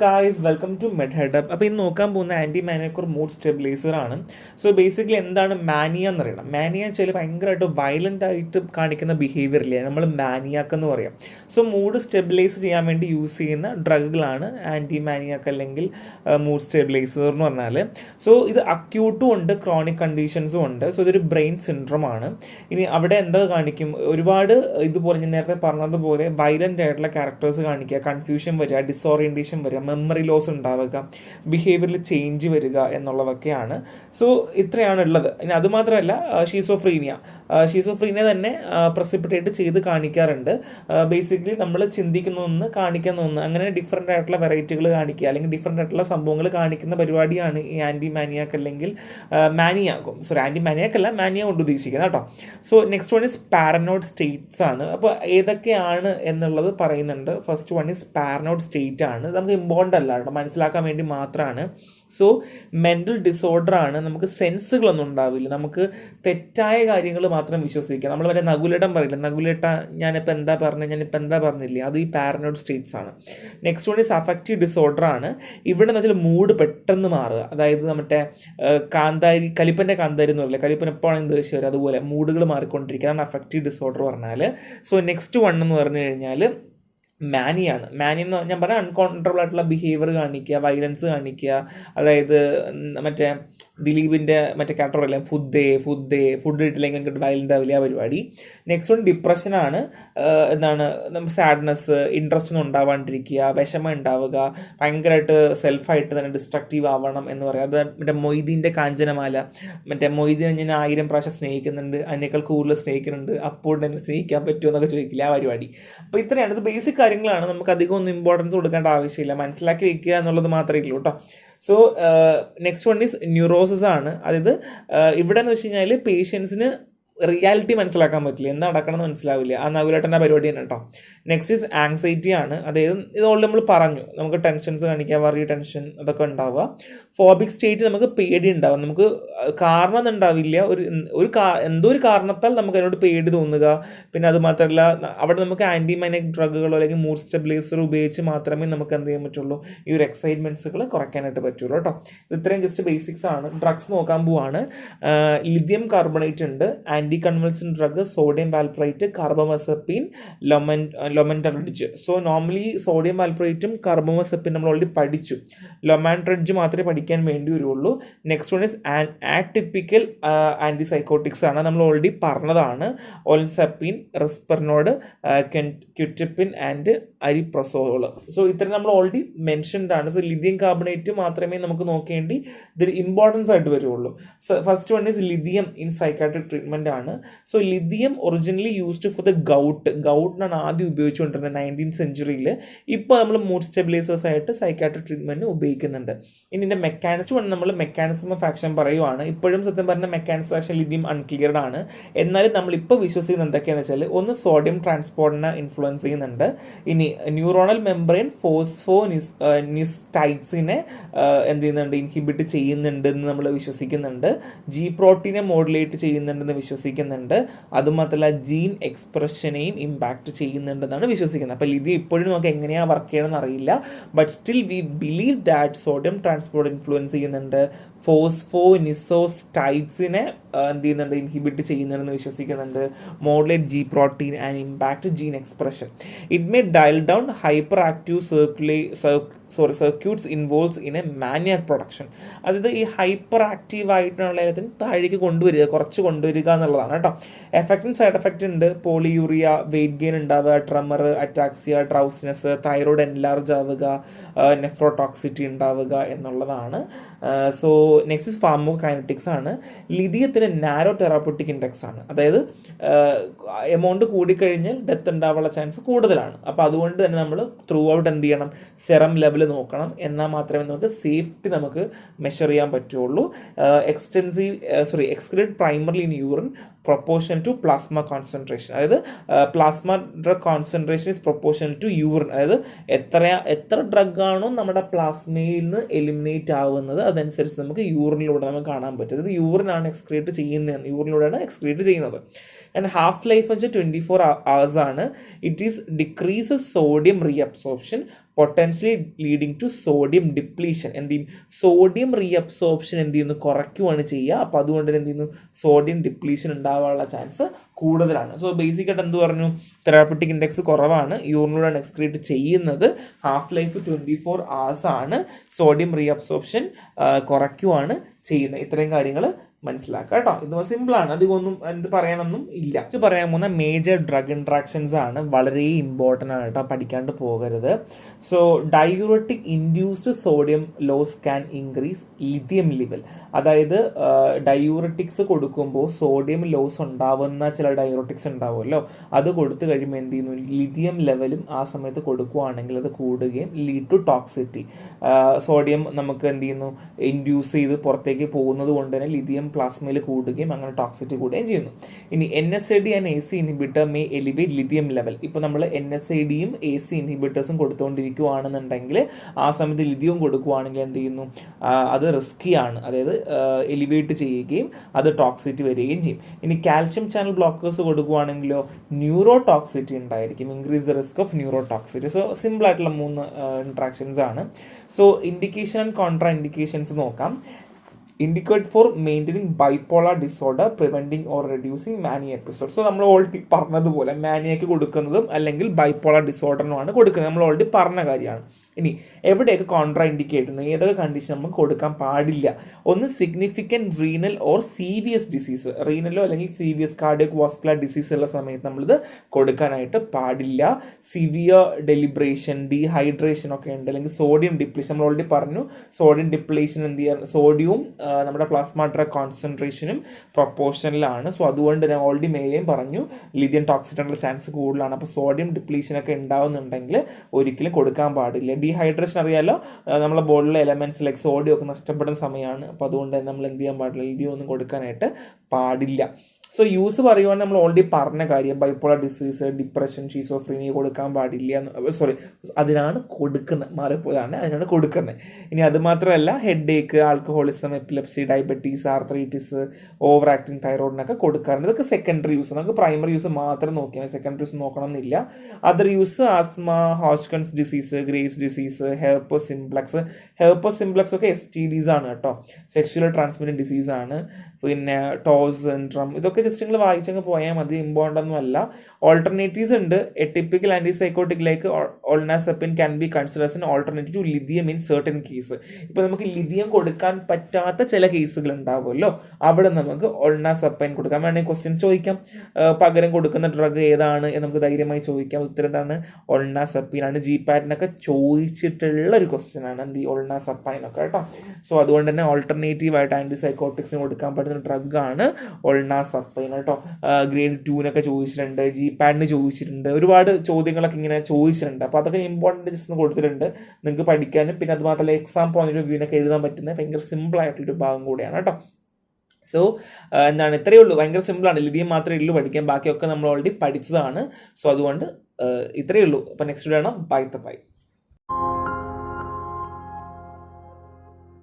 Guys, welcome to Medhead up. അപ്പോൾ ഇന്ന് നോക്കാൻ പോകുന്ന ആൻറ്റി മാനിയക് മൂഡ് സ്റ്റെബിലൈസർ ആണ്. സോ ബേസിക്കലി എന്താണ് മാനിയ എന്ന് അറിയണം. മാനിയ വെച്ചാൽ ഭയങ്കരമായിട്ട് വയലൻ്റ് ആയിട്ട് കാണിക്കുന്ന ബിഹേവിയർ ഇല്ലേ, നമ്മൾ മാനിയാക്ക് എന്ന് പറയാം. സോ മൂഡ് സ്റ്റെബിലൈസ് ചെയ്യാൻ വേണ്ടി യൂസ് ചെയ്യുന്ന ഡ്രഗുകളാണ് ആൻറ്റി മാനിയാക്ക് അല്ലെങ്കിൽ മൂഡ് സ്റ്റെബിലൈസർ എന്ന് പറഞ്ഞാൽ. സോ ഇത് അക്യൂട്ടും ഉണ്ട്, ക്രോണിക് കണ്ടീഷൻസും ഉണ്ട്. സോ ഇതൊരു ബ്രെയിൻ സിൻഡ്രോം ആണ്. ഇനി അവിടെ എന്താ കാണിക്കും, ഒരുപാട് ഇതുപോലെ ഞാൻ നേരത്തെ പറഞ്ഞതുപോലെ വയലൻ്റ് ആയിട്ടുള്ള ക്യാരക്ടേഴ്സ് കാണിക്കുക, കൺഫ്യൂഷൻ വരിക, ഡിസോറിയൻറ്റേഷൻ വരിക, മെമ്മറി ലോസ് ഉണ്ടാവുക, ബിഹേവിയറിൽ ചേഞ്ച് വരിക എന്നുള്ളതൊക്കെയാണ്. സോ ഇത്രയാണ് ഉള്ളത്. ഇനി അതുമാത്രമല്ല ഷീസോഫ്രീനിയ തന്നെ പ്രസിപ്പിറ്റേറ്റ് ചെയ്ത് കാണിക്കാറുണ്ട്. ബേസിക്കലി നമ്മൾ ചിന്തിക്കുന്ന ഒന്ന് കാണിക്കുന്ന ഒന്ന്, അങ്ങനെ ഡിഫറെൻ്റ് ആയിട്ടുള്ള വെറൈറ്റികൾ കാണിക്കുക അല്ലെങ്കിൽ ഡിഫറെൻ്റ് ആയിട്ടുള്ള സംഭവങ്ങൾ കാണിക്കുന്ന പരിപാടിയാണ് ഈ ആൻറ്റി മാനിയാക്ക് അല്ലെങ്കിൽ ആൻറ്റി മാനിയാക്ക് അല്ല, മാനിയ കൊണ്ട് ഉദ്ദേശിക്കുന്നത് കേട്ടോ. So next one is paranoid States ആണ്. അപ്പോൾ ഏതൊക്കെയാണ് എന്നുള്ളത് പറയുന്നുണ്ട്. First one is paranoid state ആണ്. നമുക്ക് ഇമ്പോർട്ടൻ്റ് അല്ല കേട്ടോ, മനസ്സിലാക്കാൻ വേണ്ടി മാത്രമാണ്. സോ മെൻ്റൽ ഡിസോർഡർ ആണ്. നമുക്ക് സെൻസുകളൊന്നും ഉണ്ടാവില്ല, നമുക്ക് തെറ്റായ കാര്യങ്ങൾ മാത്രം വിശ്വസിക്കുക. നമ്മൾ വരെ നകുലേട്ടൻ പറയില്ല, നകുലേട്ട ഞാനിപ്പോൾ എന്താ പറഞ്ഞില്ലേ, അത് ഈ പാരനോയിഡ് സ്റ്റേറ്റ്സ് ആണ്. Next one is affective disorder ആണ്. ഇവിടെ എന്ന് വെച്ചാൽ മൂഡ് പെട്ടെന്ന് മാറുക, അതായത് നമ്മുടെ കലിപ്പൻ്റെ കാന്താരി എന്ന് പറയില്ല, കലിപ്പൻ എപ്പോഴാണ് എന്ത് ദേഷ്യം വരും, അതുപോലെ മൂഡുകൾ മാറിക്കൊണ്ടിരിക്കുക, അതാണ് അഫക്റ്റീവ് ഡിസോർഡർ പറഞ്ഞാൽ. സോ നെക്സ്റ്റ് വൺ എന്ന് പറഞ്ഞു കഴിഞ്ഞാൽ മാനിയാണ്. മാനി എന്ന് ഞാൻ പറഞ്ഞാൽ അൺകൺട്രോൾ ആയിട്ടുള്ള ബിഹേവിയർ കാണിക്കുക, വയലൻസ് കാണിക്കുക, അതായത് മറ്റേ ദിലീപിൻ്റെ മറ്റേ ക്യാരക്ടർ അല്ലേ, ഫുഡ് ഇട്ടില്ലെങ്കിൽ എനിക്ക് വയലൻ്റ് ആവില്ല ആ പരിപാടി. നെക്സ്റ്റ് വൺ ഡിപ്രഷനാണ്. എന്താണ്, സാഡ്നെസ്, ഇൻട്രസ്റ്റ് ഒന്നും ഉണ്ടാവാണ്ടിരിക്കുക, വിഷമം ഉണ്ടാവുക, ഭയങ്കരമായിട്ട് സെൽഫായിട്ട് തന്നെ ഡിസ്ട്രക്റ്റീവ് ആവണം എന്ന് പറയാം. അത് മറ്റേ മൊയ്തീൻ്റെ കാഞ്ചനമാല, മറ്റേ മൊയ്തീനെ ഞാൻ 1000 പ്രാവശ്യം സ്നേഹിക്കുന്നുണ്ട്, അതിനേക്കാൾ കൂടുതൽ സ്നേഹിക്കുന്നുണ്ട്, അപ്പോൾ എന്നെ സ്നേഹിക്കാൻ പറ്റുമോ എന്നൊക്കെ ചോദിക്കില്ല ആ പരിപാടി. അപ്പോൾ ഇത്രയാണ്, ഇത് ബേസിക് കാര്യങ്ങളാണ്, നമുക്ക് അധികം ഒന്നും ഇമ്പോർട്ടൻസ് കൊടുക്കേണ്ട ആവശ്യമില്ല, മനസ്സിലാക്കി വെക്കുക എന്നുള്ളത് മാത്രമേ ഉള്ളൂ കേട്ടോ. So next one is neurosis ആണ്. അതായത് ഇവിടെ എന്ന് വെച്ച് കഴിഞ്ഞാൽ പേഷ്യൻസിന് റിയാലിറ്റി മനസ്സിലാക്കാൻ പറ്റില്ല, എന്താ നടക്കണമെന്ന് മനസ്സിലാവില്ല, ആ നകുലേട്ടൻ്റെ പരിപാടി തന്നെ കേട്ടോ. നെക്സ്റ്റ് ഈസ് ആങ്സൈറ്റി ആണ്. അതായത് ഇത് ഓൾറെഡി നമ്മൾ പറഞ്ഞു, നമുക്ക് ടെൻഷൻസ് കാണിക്കുക, വറി, ടെൻഷൻ അതൊക്കെ ഉണ്ടാവുക. ഫോബിക് സ്റ്റേറ്റ്, നമുക്ക് പേടി ഉണ്ടാവുക, നമുക്ക് കാരണം ഉണ്ടാവില്ല, എന്തോ ഒരു കാരണത്താൽ നമുക്ക് അതിനോട് പേടി തോന്നുക. പിന്നെ അത് മാത്രമല്ല, അവിടെ നമുക്ക് ആൻറ്റിമൈനിക് ഡ്രഗുകളോ അല്ലെങ്കിൽ മൂഡ് സ്റ്റെബിലൈസർ ഉപയോഗിച്ച് മാത്രമേ നമുക്ക് എന്ത് ചെയ്യാൻ പറ്റുള്ളൂ, ഈ ഒരു എക്സൈറ്റ്മെൻറ്റ്സുകൾ കുറയ്ക്കാനായിട്ട് പറ്റുള്ളൂ കേട്ടോ. ഇത്രയും ജസ്റ്റ് ബേസിക്സ് ആണ്. ഡ്രഗ്സ് നോക്കാൻ പോവാണ്. ലിഥിയം കാർബണേറ്റ് ഉണ്ട്, anti convulsant drug sodium valproate, carbamazepine, lamotrigine. So normally sodium വാൽപ്രൈറ്റും കാർബമസെപ്പിൻ നമ്മൾ ഓൾറെഡി പഠിച്ചു, ലൊമാൻട്രഡ്ജ് മാത്രമേ പഠിക്കാൻ വേണ്ടി വരുള്ളൂ. Next one is atypical antipsychotics ആണ്, നമ്മൾ ഓൾറെഡി പറഞ്ഞതാണ്, ഓൾസെപ്പിൻ, റിസ്പെർനോഡ്, ക്യുറ്റിപ്പിൻ ആൻഡ് അരിപ്രസോൾ. സോ ഇത്രയും നമ്മൾ ഓൾറെഡി മെൻഷൻഡ് ആണ്. സോ ലിഥിയം കാർബണേറ്റ് മാത്രമേ നമുക്ക് നോക്കേണ്ടി ഇതിൽ ഇമ്പോർട്ടൻസ് ആയിട്ട് വരുള്ളൂ. First one is lithium in psychiatric treatment ആണ്. So lithium originally used for the ഗൗട്ടിനാണ് ആദ്യം ഉപയോഗിച്ചുകൊണ്ടിരുന്നത് 19th century. ഇപ്പോൾ നമ്മൾ മൂഡ് സ്റ്റെബിലൈസേഴ്സ് ആയിട്ട് സൈക്കാട്രിക് ട്രീറ്റ്മെന്റിന് ഉപയോഗിക്കുന്നുണ്ട്. ഇനി ഇതിന്റെ മെക്കാനിസം ഓഫ് ആക്ഷൻ പറയുവാണ്. ഇപ്പോഴും സത്യം പറഞ്ഞ മെക്കാനിസം ആക്ഷൻ ലിഥിയം അൺക്ലിയർഡ് ആണ്. എന്നാലും നമ്മളിപ്പോൾ വിശ്വസിക്കുന്നത് എന്തൊക്കെയാണെന്ന് വെച്ചാൽ, ഒന്ന് സോഡിയം ട്രാൻസ്പോർട്ടിനെ ഇൻഫ്ലുവൻസ് ചെയ്യുന്നുണ്ട്. ഇനി ന്യൂറോണൽ മെംബ്രെയിൻ ഫോസ്ഫോനിസ്റ്റൈഡ്സിനെ എന്ത് ചെയ്യുന്നുണ്ട്, ഇൻഹിബിറ്റ് ചെയ്യുന്നുണ്ടെന്ന് നമ്മൾ വിശ്വസിക്കുന്നുണ്ട്. ജി പ്രോട്ടീനെ മോഡുലേറ്റ് ചെയ്യുന്നുണ്ടെന്ന് വിശ്വസിക്കുന്നുണ്ട്. അതുമാത്രമല്ല ജീൻ എക്സ്പ്രഷനെയും ഇമ്പാക്ട് ചെയ്യുന്നുണ്ടെന്നാണ് വിശ്വസിക്കുന്നത്. അപ്പോൾ ഇത് ഇപ്പോഴും നമുക്ക് എങ്ങനെയാണ് വർക്ക് ചെയ്യണമെന്ന് അറിയില്ല, but still we believe that sodium transport influence ചെയ്യുന്നുണ്ട്, ഫോസ്ഫോനിസോസ്റ്റൈഡ്സിനെ എന്ത് ചെയ്യുന്നുണ്ട്, ഇൻഹിബിറ്റ് ചെയ്യുന്നുണ്ടെന്ന് വിശ്വസിക്കുന്നുണ്ട്, modulate G protein and impact gene expression. It may dial down hyperactive circuits involves in a maniac production. അതായത് ഈ ഹൈപ്പർ ആക്റ്റീവ് ആയിട്ടുള്ള എല്ലാത്തിനും താഴേക്ക് കുറച്ച് കൊണ്ടുവരിക എന്നുള്ളതാണ് കേട്ടോ. എഫക്റ്റും സൈഡ് എഫക്റ്റ് ഉണ്ട്. പോളിയൂറിയ, വെയിറ്റ് ഗെയിൻ ഉണ്ടാവുക, tremor, ataxia, drowsiness, thyroid enlarge ആവുക, നെഫ്രോടോക്സിറ്റി ഉണ്ടാവുക എന്നുള്ളതാണ്. സോ നെക്സ്റ്റ് ഇസ് ഫാർമോകൈനറ്റിക്സ് ആണ്. ലിഥിയത്തിന് നാരോ തെറാപ്യൂട്ടിക് ഇൻഡെക്സ് ആണ്, അതായത് എമൗണ്ട് കൂടിക്കഴിഞ്ഞാൽ ഡെത്ത് ഉണ്ടാവാനുള്ള ചാൻസ് കൂടുതലാണ്. അപ്പോൾ അതുകൊണ്ട് തന്നെ നമ്മൾ ത്രൂ ഔട്ട് എന്ത് ചെയ്യണം, സെറം ലെവൽ നോക്കണം, എന്നാൽ മാത്രമേ നമുക്ക് സേഫ്റ്റി നമുക്ക് മെഷർ ചെയ്യാൻ പറ്റുള്ളൂ. Excrete primarily in urine, proportional to plasma concentration. അതായത് plasma drug concentration is proportional to urine. അതായത് എത്ര ഡ്രഗാണോ നമ്മുടെ പ്ലാസ്മയിൽ നിന്ന് എലിമിനേറ്റ് ആവുന്നത് അതനുസരിച്ച് നമുക്ക് യൂറിനിലൂടെ നമുക്ക് കാണാൻ പറ്റും. അതായത് യൂറിനാണ് എക്സ്ക്രീറ്റ് ചെയ്യുന്നത്, യൂറിനിലൂടെയാണ് എക്സ്ക്രീറ്റ് ചെയ്യുന്നത്. ആൻഡ് ഹാഫ് ലൈഫ് വെച്ച് 24 hours ആണ്. It is decreases sodium reabsorption potentially leading to sodium depletion. എന്ത് ചെയ്യും? സോഡിയം റീഅബ്സോർപ്ഷൻ എന്ത് ചെയ്യുന്നു? കുറയ്ക്കുവാണ് ചെയ്യുക. അപ്പോൾ അതുകൊണ്ട് തന്നെ എന്ത് ചെയ്യുന്നു? സോഡിയം ഡിപ്ലീഷൻ ഉണ്ടാവാനുള്ള ചാൻസ് കൂടുതലാണ്. സോ ബേസിക്കായിട്ട് എന്ത് പറഞ്ഞു? തെറാപ്പറ്റിക് ഇൻഡെക്സ് കുറവാണ്, യൂറിനിലൂടെയാണ് എക്സ്ക്രീറ്റ് ചെയ്യുന്നത്, ഹാഫ് ലൈഫ് 24 hours ആണ്, സോഡിയം റീഅബ്സോർപ്ഷൻ കുറയ്ക്കുവാണ് ചെയ്യുന്നത്. ഇത്രയും കാര്യങ്ങൾ മനസ്സിലാക്കുക കേട്ടോ. ഇത് സിമ്പിളാണ്, അധികമൊന്നും എന്ത് പറയാനൊന്നും ഇല്ല. ഇത് പറയാൻ പോകുന്ന മേജർ ഡ്രഗ് ഇൻട്രാക്ഷൻസ് ആണ്, വളരെ ഇമ്പോർട്ടൻ്റ് ആണ് കേട്ടോ, പഠിക്കാണ്ട് പോകരുത്. So diuretic induced sodium loss can increase lithium level. അതായത് ഡയൂററ്റിക്സ് കൊടുക്കുമ്പോൾ സോഡിയം ലോസ് ഉണ്ടാവുന്ന ചില ഡയൂററ്റിക്സ് ഉണ്ടാവുമല്ലോ, അത് കൊടുത്തു കഴിയുമ്പോൾ എന്ത് ചെയ്യുന്നു? ലിഥിയം ലെവലും ആ സമയത്ത് കൊടുക്കുകയാണെങ്കിൽ അത് കൂടുകയും ലീഡ് ടു ടോക്സിറ്റി. സോഡിയം നമുക്ക് എന്ത് ചെയ്യുന്നു? ഇൻഡ്യൂസ് ചെയ്ത് പുറത്തേക്ക് പോകുന്നത് കൊണ്ട് തന്നെ ലിഥിയം പ്ലാസ്മയിൽ കൂടുകയും അങ്ങനെ ടോക്സിറ്റി കൂടുകയും ചെയ്യുന്നു. ഇനി NSAID and AC inhibitor may elevate lithium level. ഇപ്പോൾ നമ്മൾ NSAIDയും AC ഇൻഹിബിറ്റേഴ്സും കൊടുത്തുകൊണ്ടിരിക്കുകയാണെന്നുണ്ടെങ്കിൽ ആ സമയത്ത് ലിഥിയം കൊടുക്കുകയാണെങ്കിൽ എന്ത് ചെയ്യുന്നു? അത് റിസ്കിയാണ്, അതായത് എലിവേറ്റ് ചെയ്യുകയും അത് ടോക്സിറ്റി വരികയും ചെയ്യും. ഇനി കാൽഷ്യം ചാനൽ ബ്ലോക്കേഴ്സ് കൊടുക്കുകയാണെങ്കിലോ ന്യൂറോ ടോക്സിറ്റി ഉണ്ടായിരിക്കും, increase the risk of neurotoxicity. So simple ആയിട്ടുള്ള 3 ഇൻട്രാക്ഷൻസ് ആണ്. So indication and contraindications നോക്കാം. Indicate for maintaining bipolar disorder, preventing or reducing mania episode. So നമ്മൾ already പറഞ്ഞതുപോലെ മാനിയയ്ക്ക് കൊടുക്കുന്നതും അല്ലെങ്കിൽ ബൈപോളാർ ഡിസോർഡറിനുമാണ് കൊടുക്കുന്നത്, നമ്മൾ ഓൾറെഡി പറഞ്ഞ കാര്യമാണ്. ഇനി എവിടെയൊക്കെ കോൺട്രാ ഇൻഡിക്കേറ്റ് ചെയ്യുന്നു, ഏതൊക്കെ കണ്ടീഷൻ നമുക്ക് കൊടുക്കാൻ പാടില്ല? ഒന്ന് significant renal or CVS disease, റീനലോ അല്ലെങ്കിൽ CVS കാർഡിയക് വാസ്കുലർ ഡിസീസ് ഉള്ള സമയത്ത് നമ്മളിത് കൊടുക്കാനായിട്ട് പാടില്ല. സിവിയർ ഡെലിബ്രേഷൻ, ഡീഹൈഡ്രേഷൻ ഒക്കെ ഉണ്ട്, അല്ലെങ്കിൽ സോഡിയം ഡിപ്ലീഷൻ. നമ്മൾ ഓൾറെഡി പറഞ്ഞു സോഡിയം ഡിപ്ലീഷൻ എന്ത് ചെയ്യാൻ, സോഡിയവും നമ്മുടെ പ്ലാസ്മ ഡ്രഗ് കോൺസെൻട്രേഷനും പ്രൊപ്പോർഷനിലാണ്. സോ അതുകൊണ്ട് ഞാൻ ഓൾറെഡി മേലെയും പറഞ്ഞു ലിഥിയം ടോക്സിറ്റിനുള്ള ചാൻസ് കൂടുതലാണ്. അപ്പോൾ സോഡിയം ഡിപ്ലീഷനൊക്കെ ഉണ്ടാവുന്നുണ്ടെങ്കിൽ ഒരിക്കലും കൊടുക്കാൻ പാടില്ല. ഡീഹൈഡ്രേഷൻ അറിയാലോ, നമ്മളെ ബോഡിയിലെ എലമെന്റ്സ് ലൈക്ക് സോഡിയം ഒക്കെ നഷ്ടപ്പെടുന്ന സമയമാണ്. അപ്പോൾ അതുകൊണ്ട് തന്നെ നമ്മൾ എന്ത് ചെയ്യാൻ പാടില്ല? ലിഥിയം ഒന്നും കൊടുക്കാനായിട്ട് പാടില്ല. സോ യൂസ് പറയുവാണെങ്കിൽ നമ്മൾ ഓൾറെഡി പറഞ്ഞ കാര്യം, ബൈപോളർ ഡിസീസ്, ഡിപ്രഷൻ, ഷീസോഫ്രീനിയ കൊടുക്കാൻ പാടില്ല. സോറി, അതിനാണ് കൊടുക്കുന്നത്, മാറിപ്പോയതാണ്, അതിനാണ് കൊടുക്കുന്നത്. ഇനി അത് മാത്രമല്ല headache, alcoholism, epilepsy, diabetes, arthritis, over acting തൈറോയിഡിനൊക്കെ കൊടുക്കാറുണ്ട്. ഇതൊക്കെ സെക്കൻഡറി യൂസ്. നമുക്ക് പ്രൈമറി യൂസ് മാത്രം നോക്കിയാൽ സെക്കൻഡറി യൂസ് നോക്കണം എന്നില്ല. Other use asthma, Hodgkin's disease, Graves disease, herpes simplex. Herpes simplex ഒക്കെ STDs ആണ് കേട്ടോ, സെക്ഷുവൽ ട്രാൻസ്മിറ്റഡ് ഡിസീസ് ആണ്. പിന്നെ ടോസ് സിൻഡ്രം, ഇതൊക്കെ ജസ്റ്റ് നിങ്ങൾ വായിച്ചങ്ങ് പോയാൽ മതി, ഇമ്പോർട്ടൻ്റ് ഒന്നും അല്ല. ഓൾട്ടർനേറ്റീവ്സ് ഉണ്ട്. Atypical antipsychotic like olanzapine can be considers an alternative to lithium in certain case. ഇപ്പോൾ നമുക്ക് ലിഥിയം കൊടുക്കാൻ പറ്റാത്ത ചില കേസുകൾ ഉണ്ടാവുമല്ലോ, അവിടെ നമുക്ക് ഓൾനാസെപ്പിൻ കൊടുക്കാം. വേണമെങ്കിൽ ക്വസ്റ്റ്യൻ ചോദിക്കാം, പകരം കൊടുക്കുന്ന ഡ്രഗ് ഏതാണ് എന്ന് നമുക്ക് ധൈര്യമായി ചോദിക്കാം. ഉത്തരം എന്താണ്? ഓൾനാസെപ്പിൻ ആണ്. GPAT-നൊക്കെ ചോദിച്ചിട്ടുള്ള ഒരു ക്വസ്റ്റ്യൻ ആണ് എന്ത് ഓൾനാസെപ്പിൻ ഒക്കെ കേട്ടോ. സോ അതുകൊണ്ട് തന്നെ ഓൾട്ടർനേറ്റീവ് ആയിട്ട് ആൻറ്റിസൈക്കോട്ടിക്സിന് കൊടുക്കാൻ പറ്റുന്ന ഡ്രഗാണ് ഓൾനാസെപ്പിൻ കേട്ടോ. ഗ്രേഡ് 2-നൊക്കെ ചോദിച്ചിട്ടുണ്ട്, GPAT-ന് ചോദിച്ചിട്ടുണ്ട്, ഒരുപാട് ചോദ്യങ്ങളൊക്കെ ഇങ്ങനെ ചോദിച്ചിട്ടുണ്ട്. അപ്പോൾ അതൊക്കെ ഇമ്പോർട്ടൻറ്റ് ജസ്റ്റ് കൊടുത്തിട്ടുണ്ട് നിങ്ങൾക്ക് പഠിക്കാനും. പിന്നെ അത് മാത്രമല്ല എക്സാം പോയിന്റ് ഓഫ് വ്യൂവിനൊക്കെ എഴുതാൻ പറ്റുന്ന ഭയങ്കര സിമ്പിൾ ആയിട്ടുള്ളൊരു ഭാഗം കൂടിയാണ് കേട്ടോ. സോ എന്താണ്, ഇത്രയേ ഉള്ളൂ, ഭയങ്കര സിമ്പിളാണ്. ലിഥിയം മാത്രമേ ഉള്ളൂ പഠിക്കാൻ, ബാക്കിയൊക്കെ നമ്മൾ ഓൾറെഡി പഠിച്ചതാണ്. സോ അതുകൊണ്ട് ഇത്രയേ ഉള്ളൂ. അപ്പോൾ നെക്സ്റ്റ് വേണം. ബൈ.